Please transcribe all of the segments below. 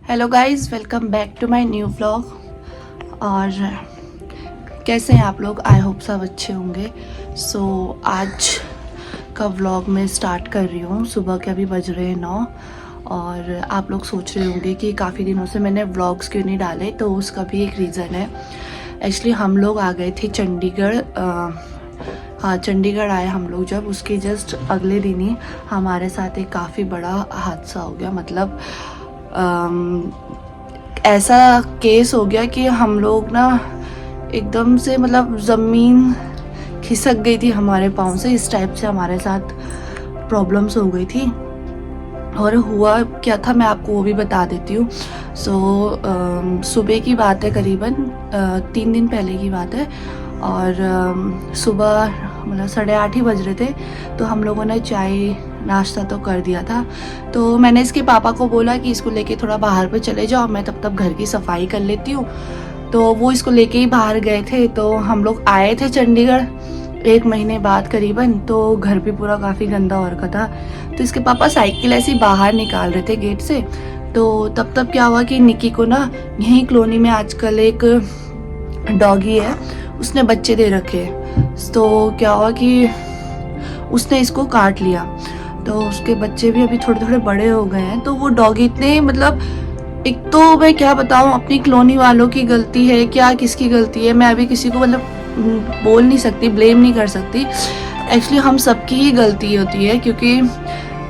Hello guys, welcome back to my new vlog. और कैसे हैं आप लोग? आई होप सब अच्छे होंगे। आज का व्लॉग मैं स्टार्ट कर रही हूँ। सुबह के अभी बज रहे हैं 9 और आप लोग सोच रहे होंगे कि काफ़ी दिनों से मैंने व्लॉग्स क्यों नहीं डाले। तो उसका भी एक रीज़न है। एक्चुअली हम लोग आ गए थे चंडीगढ़। हाँ, चंडीगढ़ आए हम लोग जब, उसके जस्ट अगले दिन ही हमारे साथ एक काफ़ी बड़ा हादसा हो गया। मतलब ऐसा केस हो गया कि हम लोग ना एकदम से, मतलब ज़मीन खिसक गई थी हमारे पाँव से। इस टाइप से हमारे साथ प्रॉब्लम्स हो गई थी। और हुआ क्या था मैं आपको वो भी बता देती हूँ। सुबह की बात है, करीबन 3 दिन पहले की बात है। और सुबह मतलब 8:30 ही बज रहे थे। तो हम लोगों ने चाय नाश्ता तो कर दिया था। तो मैंने इसके पापा को बोला कि इसको लेके थोड़ा बाहर पे चले जाओ, मैं तब तक घर की सफाई कर लेती हूँ। तो वो इसको लेके ही बाहर गए थे। तो हम लोग आए थे चंडीगढ़ 1 महीने बाद करीबन। तो घर भी पूरा काफ़ी गंदा हो रखा था। तो इसके पापा साइकिल ऐसे बाहर निकाल रहे थे गेट से। तो तब क्या हुआ कि निकी को ना, यहीं कॉलोनी में आजकल एक डॉगी है, उसने बच्चे दे रखे। तो क्या हुआ कि उसने इसको काट लिया। तो उसके बच्चे भी अभी थोड़े थोड़े बड़े हो गए हैं। तो वो डॉगी इतने, मतलब एक तो मैं क्या बताऊं, अपनी कॉलोनी वालों की गलती है क्या किसकी गलती है, मैं अभी किसी को मतलब बोल नहीं सकती, ब्लेम नहीं कर सकती। एक्चुअली हम सबकी ही गलती होती है। क्योंकि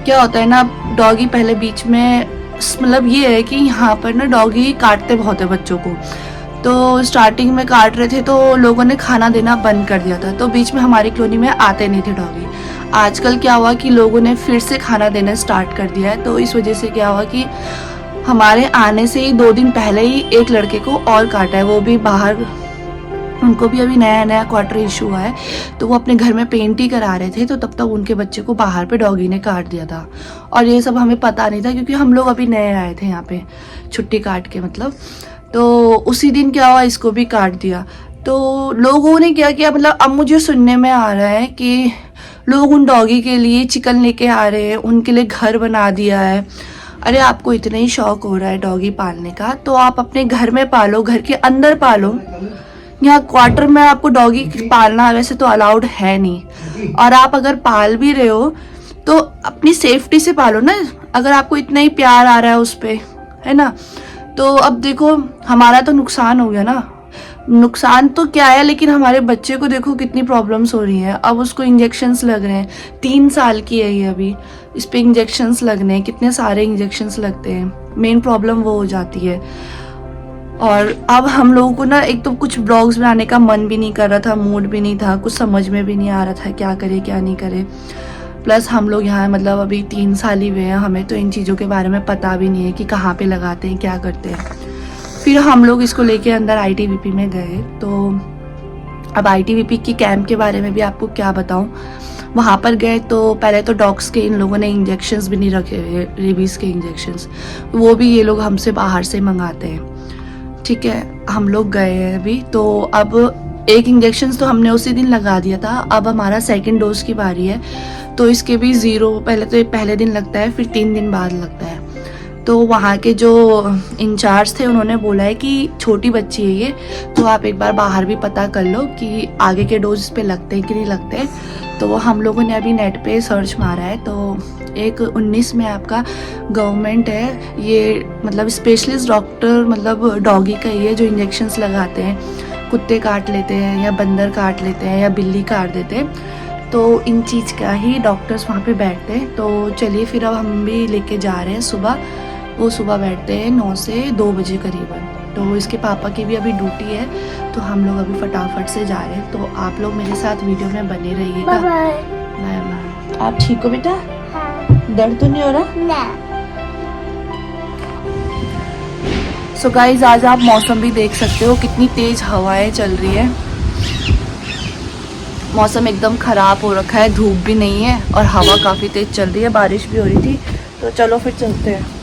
क्या होता है ना, डॉगी पहले बीच में, मतलब ये है कि यहाँ पर ना डॉगी काटते बहुत है बच्चों को। तो स्टार्टिंग में काट रहे थे तो लोगों ने खाना देना बंद कर दिया था। तो बीच में हमारी कॉलोनी में आते नहीं थे डॉगी। आजकल क्या हुआ कि लोगों ने फिर से खाना देना स्टार्ट कर दिया है। तो इस वजह से क्या हुआ कि हमारे आने से ही 2 दिन पहले ही एक लड़के को और काटा है, वो भी बाहर। उनको भी अभी नया नया क्वार्टर इशू हुआ है। तो वो अपने घर में पेंट ही करा रहे थे। तो तब तक उनके बच्चे को बाहर पे डॉगी ने काट दिया था। और ये सब हमें पता नहीं था क्योंकि हम लोग अभी नए आए थे यहाँ पे छुट्टी काट के, मतलब। तो उसी दिन क्या हुआ, इसको भी काट दिया। तो लोगों ने क्या किया, मतलब अब मुझे सुनने में आ रहा है कि लोग उन डॉगी के लिए चिकन लेके आ रहे हैं, उनके लिए घर बना दिया है। अरे आपको इतना ही शौक हो रहा है डॉगी पालने का, तो आप अपने घर में पालो, घर के अंदर पालो। यहाँ क्वार्टर में आपको डॉगी पालना वैसे तो अलाउड है नहीं। और आप अगर पाल भी रहे हो तो अपनी सेफ्टी से पालो ना, अगर आपको इतना ही प्यार आ रहा है उस पे, है ना। तो अब देखो, हमारा तो नुकसान हो गया ना। नुकसान तो क्या है, लेकिन हमारे बच्चे को देखो कितनी प्रॉब्लम्स हो रही हैं। अब उसको इंजेक्शंस लग रहे हैं, 3 साल की है ये अभी, इस पे इंजेक्शंस लगने हैं, कितने सारे इंजेक्शंस लगते हैं। मेन प्रॉब्लम वो हो जाती है। और अब हम लोगों को ना, एक तो कुछ ब्लॉग्स बनाने का मन भी नहीं कर रहा था, मूड भी नहीं था, कुछ समझ में भी नहीं आ रहा था क्या करे क्या नहीं करे। प्लस हम लोग यहाँ मतलब अभी 3 साल ही हुए हैं, हमें तो इन चीज़ों के बारे में पता भी नहीं है कि कहाँ पे लगाते हैं, क्या करते हैं। फिर हम लोग इसको लेके अंदर ITBP में गए। तो अब ITBP की कैंप के बारे में भी आपको क्या बताऊं। वहाँ पर गए तो पहले तो डॉग्स के इन लोगों ने इंजेक्शंस भी नहीं रखे हुए, रेबीज़ के इंजेक्शंस, वो भी ये लोग हमसे बाहर से मंगाते हैं। ठीक है, हम लोग गए हैं अभी। तो अब एक इंजेक्शन तो हमने उसी दिन लगा दिया था। अब हमारा 2nd डोज की बारी है। तो इसके भी 0, पहले तो पहले दिन लगता है, फिर 3 दिन बाद लगता है। तो वहाँ के जो इंचार्ज थे उन्होंने बोला है कि छोटी बच्ची है ये, तो आप एक बार बाहर भी पता कर लो कि आगे के डोज पे लगते हैं कि नहीं लगते हैं। तो हम लोगों ने अभी नेट पे सर्च मारा है। तो एक 19 में आपका गवर्नमेंट है ये, मतलब स्पेशलिस्ट डॉक्टर, मतलब डॉगी का ये जो इंजेक्शंस लगाते हैं, कुत्ते काट लेते हैं या बंदर काट लेते हैं या बिल्ली काट देते हैं, तो इन चीज़ का ही डॉक्टर्स वहाँ पे बैठते हैं। तो चलिए फिर अब हम भी लेके जा रहे हैं सुबह। वो सुबह बैठते हैं 9 से 2 बजे करीबन। तो इसके पापा की भी अभी ड्यूटी है। तो हम लोग अभी फटाफट से जा रहे हैं। तो आप लोग मेरे साथ वीडियो में बने रहिएगा। Bye bye. आप ठीक हो बेटा? हाँ। दर्द तो नहीं हो रहा? ना। सो गाइज, आज आप मौसम भी देख सकते हो, कितनी तेज हवाएं चल रही है। मौसम एकदम ख़राब हो रखा है, धूप भी नहीं है और हवा काफ़ी तेज़ चल रही है, बारिश भी हो रही थी। तो चलो फिर चलते हैं।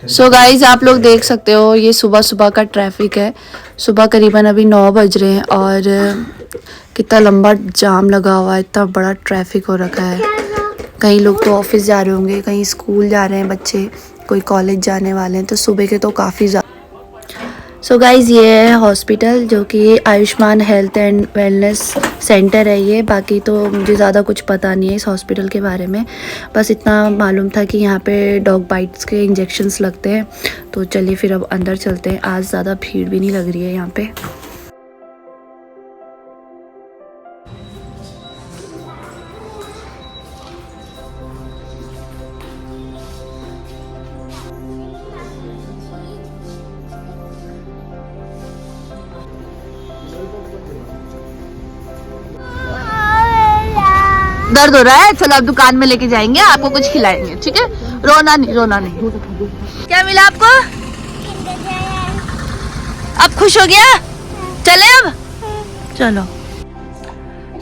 सो गाइज, आप लोग देख सकते हो ये सुबह सुबह का ट्रैफिक है। सुबह करीबन अभी 9 बज रहे हैं और कितना लंबा जाम लगा हुआ है, इतना बड़ा ट्रैफिक हो रखा है। कई लोग तो ऑफिस जा रहे होंगे, कहीं स्कूल जा रहे हैं बच्चे, कोई कॉलेज जाने वाले हैं, तो सुबह के तो काफ़ी ज़्यादा। सो गाइज़ ये है हॉस्पिटल, जो कि Ayushman health and wellness centre है ये। बाकी तो मुझे ज़्यादा कुछ पता नहीं है इस हॉस्पिटल के बारे में, बस इतना मालूम था कि यहाँ पे डॉग बाइट्स के इंजेक्शन्स लगते हैं। तो चलिए फिर अब अंदर चलते हैं। आज ज़्यादा भीड़ भी नहीं लग रही है यहाँ पे। दर्द हो रहा है, चलो अब दुकान में लेके जाएंगे, आपको कुछ खिलाएंगे, ठीक है? रोना नहीं, रोना नहीं। क्या मिला आपको? अब खुश हो गया? चले अब, चलो।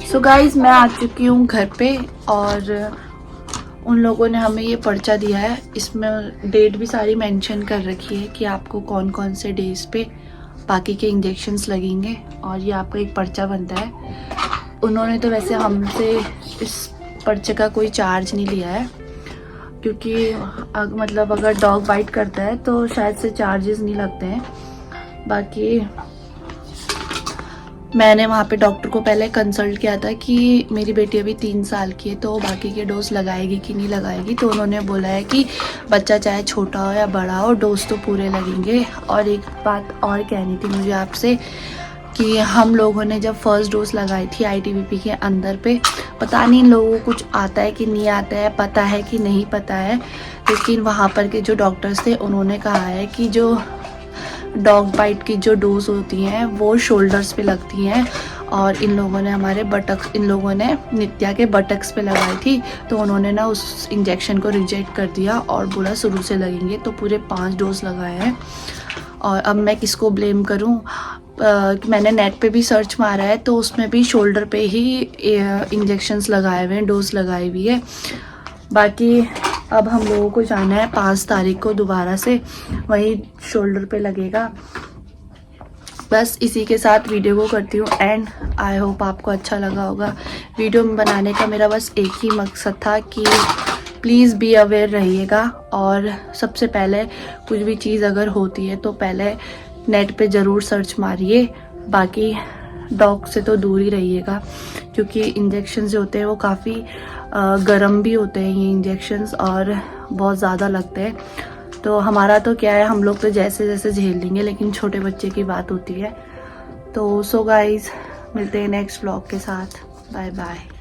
सो गाइज मैं आ चुकी हूँ घर पे, और उन लोगों ने हमें ये पर्चा दिया है। इसमें डेट भी सारी मेंशन कर रखी है कि आपको कौन कौन से डेज पे बाकी के इंजेक्शन्स लगेंगे, और ये आपका एक पर्चा बनता है। उन्होंने तो वैसे हमसे इस पर्चे का कोई चार्ज नहीं लिया है, क्योंकि मतलब अगर डॉग बाइट करता है तो शायद से चार्जेस नहीं लगते हैं। बाकी मैंने वहाँ पे डॉक्टर को पहले कंसल्ट किया था कि मेरी बेटी अभी 3 साल की है, तो बाकी के डोज लगाएगी कि नहीं लगाएगी। तो उन्होंने बोला है कि बच्चा चाहे छोटा हो या बड़ा हो, डोज तो पूरे लगेंगे। और एक बात और कहनी थी मुझे आपसे, कि हम लोगों ने जब फर्स्ट डोज लगाई थी आईटीबीपी के अंदर पे, पता नहीं इन लोगों को कुछ आता है कि नहीं आता है, पता है कि नहीं पता है, लेकिन वहाँ पर के जो डॉक्टर्स थे उन्होंने कहा है कि जो डॉग बाइट की जो डोज होती हैं वो शोल्डर्स पे लगती हैं। और इन लोगों ने हमारे बटक्स, इन लोगों ने नित्या के बटक्स पे लगाई थी, तो उन्होंने ना उस इंजेक्शन को रिजेक्ट कर दिया और बोला शुरू से लगेंगे। तो पूरे 5 डोज लगाए हैं। और अब मैं किसको ब्लेम करूं? मैंने नेट पे भी सर्च मारा है, तो उसमें भी शोल्डर पे ही इंजेक्शन्स लगाए हुए हैं, डोज लगाई हुई है। बाकी अब हम लोगों को जाना है 5 तारीख को दोबारा से, वही शोल्डर पे लगेगा। बस इसी के साथ वीडियो को करती हूँ एंड। आई होप आपको अच्छा लगा होगा। वीडियो में बनाने का मेरा बस एक ही मकसद था कि प्लीज़ बी अवेयर रहिएगा, और सबसे पहले कुछ भी चीज़ अगर होती है तो पहले नेट पे ज़रूर सर्च मारिए। बाकी डॉग से तो दूर ही रहिएगा, क्योंकि इंजेक्शन जो होते हैं वो काफ़ी गर्म भी होते हैं ये इंजेक्शन्स, और बहुत ज़्यादा लगते हैं। तो हमारा तो क्या है, हम लोग तो जैसे जैसे झेल लेंगे, लेकिन छोटे बच्चे की बात होती है। तो सो गाइज मिलते हैं नेक्स्ट व्लॉग के साथ। Bye bye.